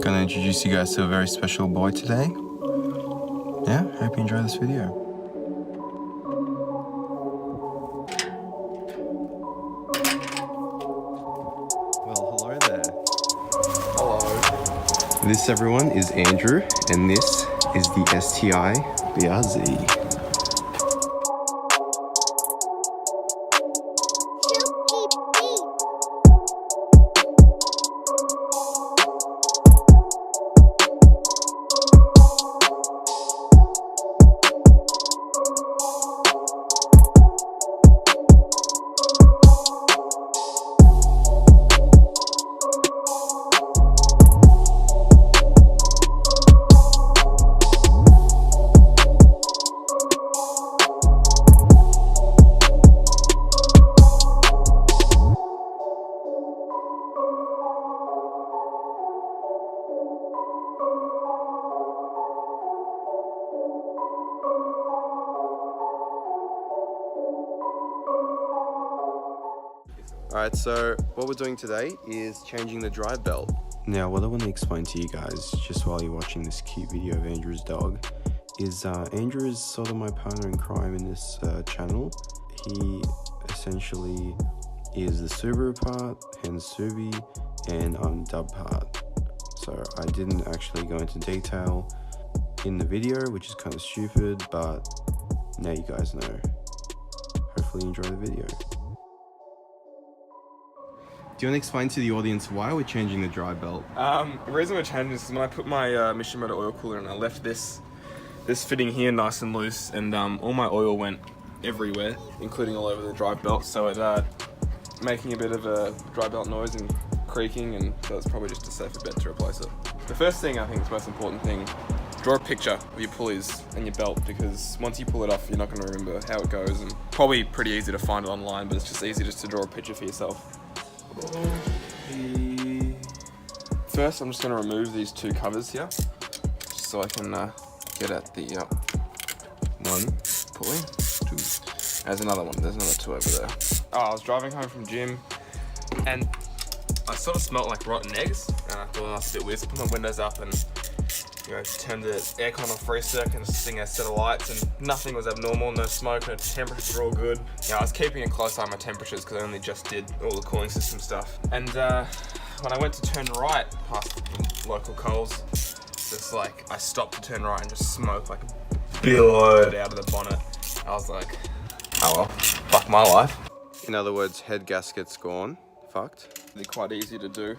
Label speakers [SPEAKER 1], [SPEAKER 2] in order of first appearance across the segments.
[SPEAKER 1] Gonna introduce you guys to a very special boy today. Yeah, hope you enjoy this video. Well, hello there. Hello. This, everyone, is Andrew, and this is the STI BRZ. Alright, so what we're doing today is changing the drive belt. Now, what I want to explain to you guys, just while you're watching this cute video of Andrew's dog, is Andrew is sort of my partner in crime in this channel. He essentially is the Subaru part, and Subi, and I'm dub part. So I didn't actually go into detail in the video, which is kind of stupid, but now you guys know. Hopefully you enjoy the video. Do you want to explain to the audience why we're changing the drive belt?
[SPEAKER 2] The reason we're changing this is when I put my Mission Motor oil cooler in, I left this fitting here nice and loose, and all my oil went everywhere, including all over the drive belt, so it making a bit of a drive belt noise and creaking, and so it's probably just a safer bet to replace it. The first thing, I think, is the most important thing, draw a picture of your pulleys and your belt, because once you pull it off, you're not going to remember how it goes, and probably pretty easy to find it online, but it's just easy just to draw a picture for yourself. First, I'm just going to remove these two covers here, just so I can get at the one pulley. Two. There's another one. There's another two over there. Oh, I was driving home from gym, and I sort of smelled like rotten eggs, and I thought that's a bit weird. So I put my windows up and turned the aircon on for a sec and just sing a set of lights, and nothing was abnormal, no smoke, no temperatures were all good. I was keeping a close eye on my temperatures because I only just did all the cooling system stuff. And when I went to turn right past local Coles, just like I stopped to turn right and just smoke like billowed out of the bonnet. I was like, oh well, fuck my life.
[SPEAKER 1] In other words, head gasket's gone. Fucked.
[SPEAKER 2] They're quite easy to do.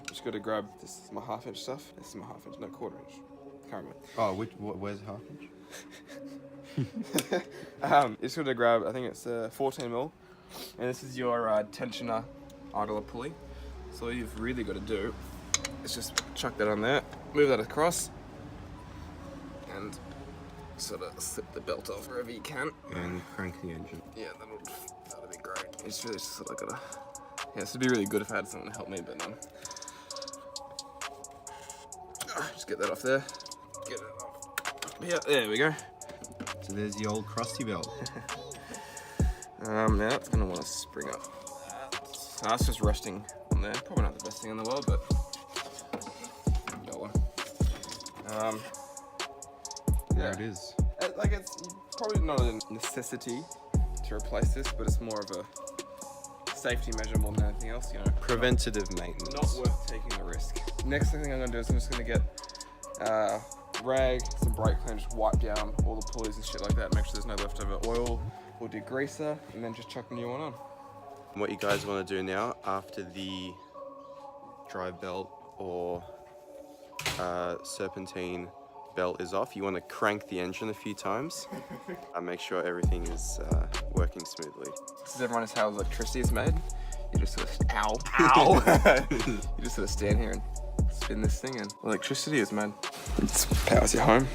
[SPEAKER 2] Just got to grab, this is my 1/2 inch stuff, this is my 1/2 inch, no 1/4 inch, can't remember.
[SPEAKER 1] Oh, where's 1/2 inch?
[SPEAKER 2] Just got to grab, I think it's 14mm, and this is your tensioner idler pulley. So all you've really got to do is just chuck that on there, move that across, and sort of slip the belt off wherever you can.
[SPEAKER 1] And crank the engine.
[SPEAKER 2] Yeah, that'll be great. It's really just sort of got to, yeah, this would be really good if I had someone to help me, but just get that off there. Get it off. Yeah, there we go.
[SPEAKER 1] So there's the old crusty belt.
[SPEAKER 2] Now it's gonna want to spring up. That's just resting on there. Probably not the best thing in the world, but got one.
[SPEAKER 1] There it is.
[SPEAKER 2] Like it's probably not a necessity to replace this, but it's more of a safety measure more than anything else,
[SPEAKER 1] Preventative maintenance.
[SPEAKER 2] Not worth taking the risk. Next thing I'm gonna do is I'm just gonna get rag, some brake cleaner, just wipe down all the pulleys and shit like that, make sure there's no leftover oil or degreaser, and then just chuck a new one on.
[SPEAKER 1] What you guys want to do now, after the drive belt or serpentine belt is off, you want to crank the engine a few times and make sure everything is working smoothly.
[SPEAKER 2] This is everyone is how electricity is made. You just sort of, ow! You just sort of stand here and spin this thing, and electricity is made. It powers your home.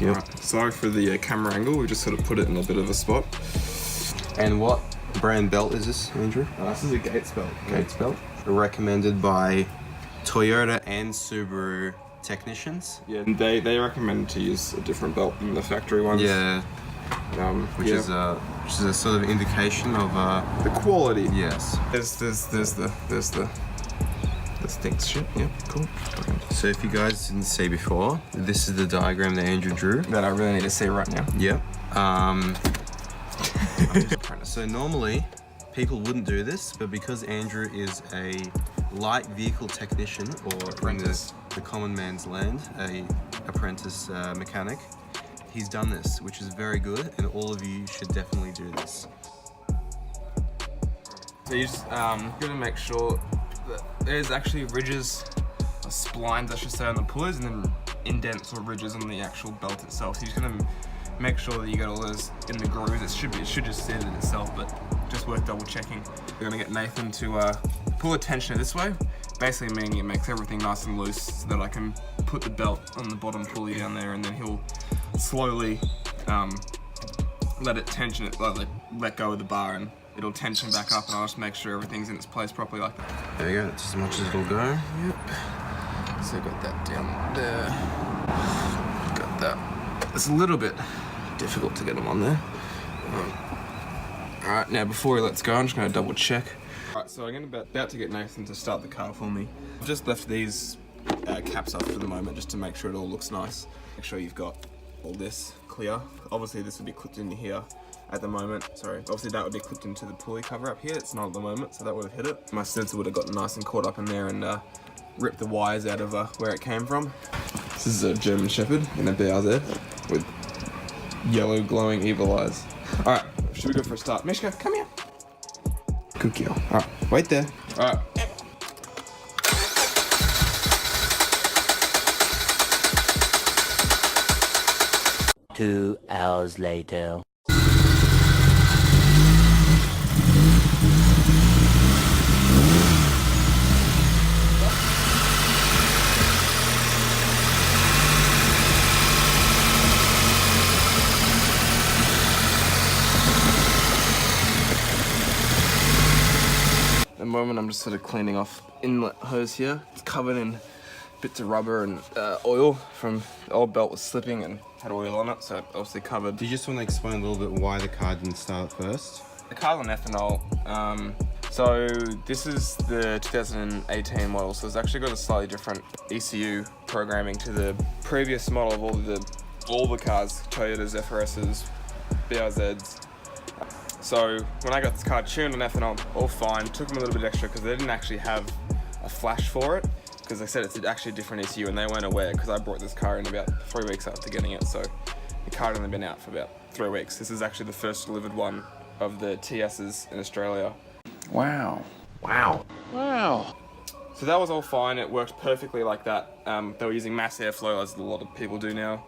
[SPEAKER 2] Yep. Right. Sorry for the camera angle, we just sort of put it in a bit of a spot.
[SPEAKER 1] And what brand belt is this, Andrew?
[SPEAKER 2] This is a Gates belt.
[SPEAKER 1] Gates belt. Recommended by Toyota and Subaru technicians.
[SPEAKER 2] Yeah, and they recommend to use a different belt than the factory ones.
[SPEAKER 1] Yeah. Which is a sort of indication of
[SPEAKER 2] the quality.
[SPEAKER 1] Yes.
[SPEAKER 2] There's the stinks shit. Yeah, cool. Okay.
[SPEAKER 1] So if you guys didn't see before, this is the diagram that Andrew drew.
[SPEAKER 2] That I really need to see right now.
[SPEAKER 1] Yep. So normally people wouldn't do this, but because Andrew is a light vehicle technician, or
[SPEAKER 2] apprentice,
[SPEAKER 1] in the common man's land, a apprentice mechanic, he's done this, which is very good, and all of you should definitely do this.
[SPEAKER 2] So you just gotta make sure that there's actually ridges, or splines I should say, on the pullers, and then indents or ridges on the actual belt itself. So you're just gonna make sure that you get all those in the grooves. It should just sit in itself, but just worth double checking. We're gonna get Nathan to pull a tensioner this way, basically meaning it makes everything nice and loose so that I can put the belt on the bottom pulley down there, and then he'll slowly let it tension it, let go of the bar, and it'll tension back up, and I'll just make sure everything's in its place properly like that.
[SPEAKER 1] There you go, that's as much as it'll go.
[SPEAKER 2] Yep. So got that down there. Got that. It's a little bit difficult to get them on there. Alright, now before he lets go, I'm just going to double check. Alright, so I'm about to get Nathan to start the car for me. I've just left these caps off for the moment just to make sure it all looks nice. Make sure you've got all this clear. Obviously this would be clipped into here at the moment. Sorry, obviously that would be clipped into the pulley cover up here. It's not at the moment, so that would have hit it. My sensor would have gotten nice and caught up in there and ripped the wires out of where it came from. This is a German Shepherd in a BRZ with yellow glowing evil eyes. Alright, should we go for a start? Mishka, come here. Good girl. Alright, wait there. Alright.
[SPEAKER 3] Two hours later.
[SPEAKER 2] At the moment I'm just sort of cleaning off inlet hose here. It's covered in bits of rubber and oil from the old belt was slipping and had oil on it, so obviously covered.
[SPEAKER 1] Do you just want to explain a little bit why the car didn't start first?
[SPEAKER 2] The car's on ethanol. So this is the 2018 model, so it's actually got a slightly different ECU programming to the previous model of all the cars, Toyotas, FRSs, BRZs. So when I got this car tuned on ethanol, all fine. Took them a little bit extra because they didn't actually have a flash for it, because they said it's actually a different ECU and they weren't aware, because I brought this car in about 3 weeks after getting it, so the car had only been out for about 3 weeks. This is actually the first delivered one of the TS's in Australia. Wow. Wow. Wow. So that was all fine. It worked perfectly like that. They were using mass airflow, as a lot of people do now.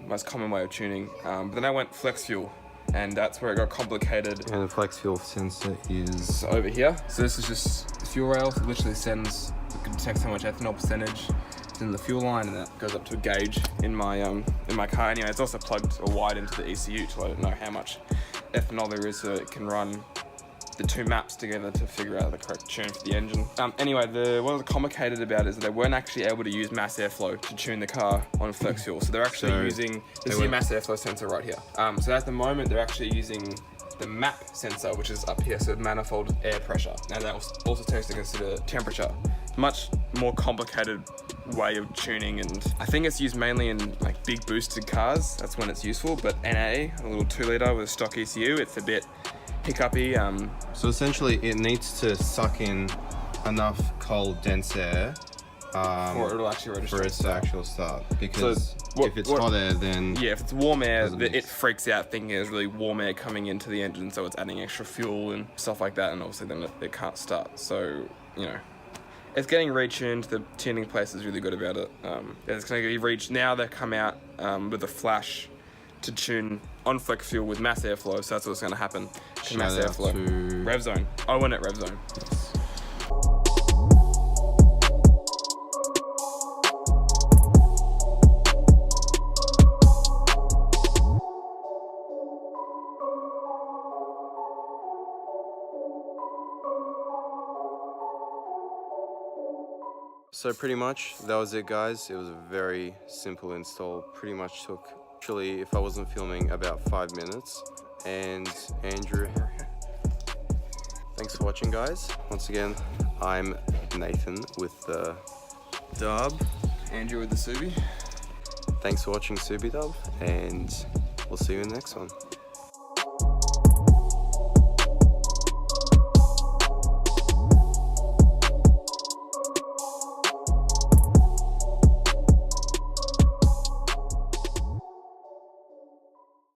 [SPEAKER 2] Most common way of tuning. But then I went flex fuel, and that's where it got complicated.
[SPEAKER 1] And the flex fuel sensor is
[SPEAKER 2] over here. So this is just the fuel rail. It literally sends, it can detect how much ethanol percentage is in the fuel line, and that goes up to a gauge in my car. Anyway, it's also plugged or wired into the ECU to let it know how much ethanol there is, so it can run the two maps together to figure out the correct tune for the engine. Anyway, what was complicated about it is that they weren't actually able to use mass airflow to tune the car on flex fuel. So they're actually using, this is the mass airflow sensor right here. So at the moment, they're actually using the map sensor, which is up here, so manifold air pressure. Now that also takes to consider temperature. Much more complicated way of tuning, and I think it's used mainly in like big boosted cars. That's when it's useful, but NA, a little 2 litre with a stock ECU, it's a bit hiccupy.
[SPEAKER 1] So essentially it needs to suck in enough cold, dense air
[SPEAKER 2] for it'll actually register.
[SPEAKER 1] For it to actually start. Because if it's hot air, then...
[SPEAKER 2] Yeah, if it's warm air, it freaks out thinking there's really warm air coming into the engine, so it's adding extra fuel and stuff like that, and obviously then it can't start. So, you know, it's getting retuned. The tuning place is really good about it. It's going to get now they've come out with a flash to tune on flex fuel with mass airflow, so that's what's going to happen. Mass airflow. Rev zone. I went at rev zone. Yes.
[SPEAKER 1] So pretty much that was it, guys. It was a very simple install. Pretty much took, actually, if I wasn't filming, about 5 minutes. And Andrew, thanks for watching, guys. Once again, I'm Nathan with the Dub.
[SPEAKER 2] Andrew with the Subi.
[SPEAKER 1] Thanks for watching subbiedub, and we'll see you in the next one.